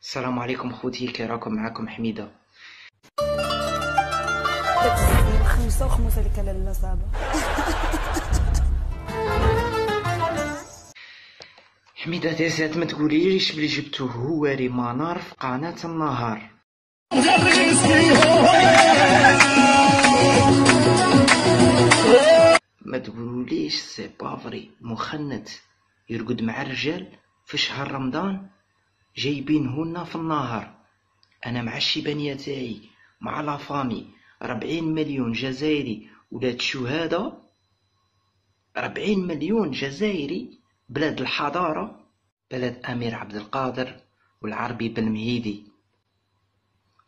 السلام عليكم خوتي، كي راكم؟ معاكم حميدة. خمسة وخمسة اللي كان لا صعبة. حميدة تيسات ما تقوليش بلي جبتو هواري منار في قناة النهار. ما تقولوليش سي بافري مخنت يرقد مع الرجال في شهر رمضان جايبينهولنا في النهار. انا مع الشيبانية تاعي مع لافامي 40 مليون جزائري ولاد شهادة، 40 مليون جزائري، بلاد الحضارة، بلد أمير عبد القادر والعربي بن مهيدي،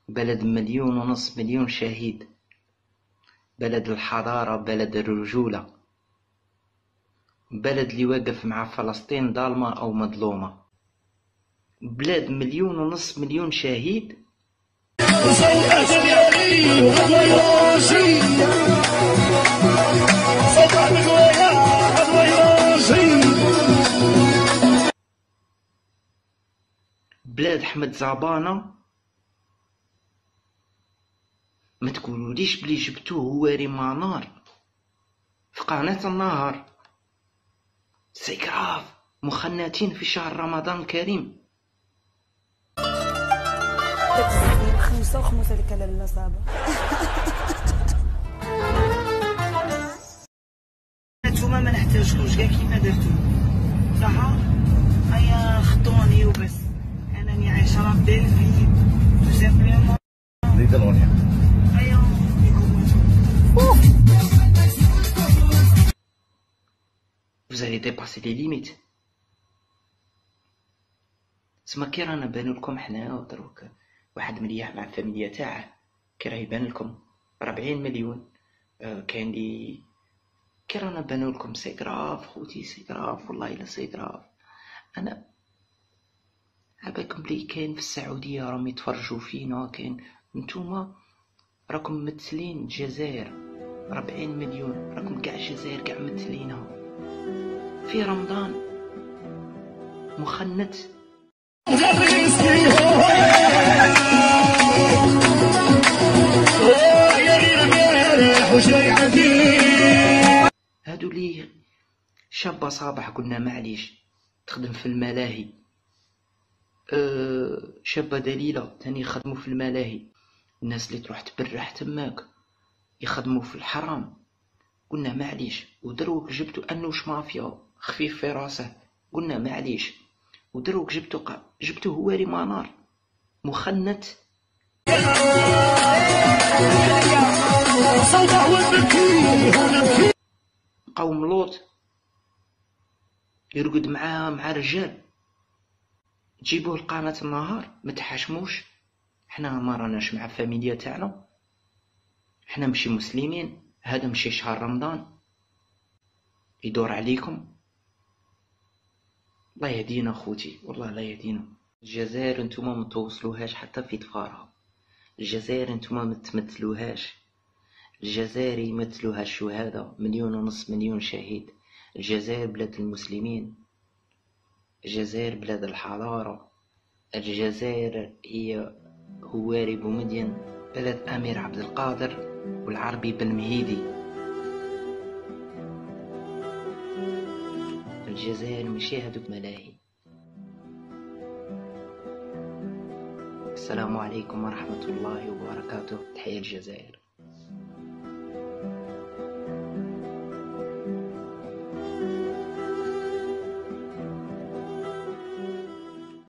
بلد 1.5 مليون شهيد، بلد الحضارة، بلد الرجولة، بلد اللي واقف مع فلسطين ظالمة أو مظلومة، بلاد 1.5 مليون شهيد. بلاد حمد زعبانة. ما تقولوليش بلي جبتوه هواري منار في قناة النهار. سيكراف مخناتين في شهر رمضان الكريم. خمسة وخمسة اللي كان لا صعبة. نتوما ما نحتاجكوش كاع كيما درتو صح. هيا خطوني وبس، انني عايشه ربي في تو سامبلومون زيد الاغنيه. هيا Vous allez dépasser les limites. تسمى كي رانا بانولكم حنايا دروك واحد مليح مع الفاميليا تاعه، كي راه يبان لكم 40 مليون. كاين لي كي رانا بانولكم سي كراف خوتي، سي كراف والله الا سي كراف. انا عباكم بلي كاين في السعوديه راهم يتفرجوا فينا، كاين نتوما راكم ممثلين الجزائر 40 مليون، راكم كاع الجزائر كاع ممثلينها في رمضان مخنت. هادو لي شابة صباح قلنا معليش تخدم في الملاهي، شابة دليلة تاني يخدموا في الملاهي، الناس اللي تروح تبرح تماك يخدموا في الحرام، قلنا معليش. ودروك جبتوا انوش مافيا خفيف في راسه، قلنا معليش. ودروك جبتوا هواري منار مخنت. قوم لوط يرقد مع رجال، تجيبوه لقناة النهار ما تحاشموش. حنا ما راناش مع فاميليا تاعنا، حنا ماشي مسلمين، هذا ماشي شهر رمضان يدور عليكم. الله يهدينا خوتي، والله لا يهدينا. الجزائر انتوما ما توصلوهاش حتى في ضفارها، الجزائر انتوما ما تمثلوهاش. الجزائر يمثلوها الشهداء 1.5 مليون شهيد. الجزائر بلاد المسلمين، الجزائر بلاد الحضارة، الجزائر هي هواري بومدين، بلد أمير عبد القادر والعربي بن مهيدي. الجزائر ماشي هادوك ملاهي. السلام عليكم ورحمة الله وبركاته. تحية الجزائر.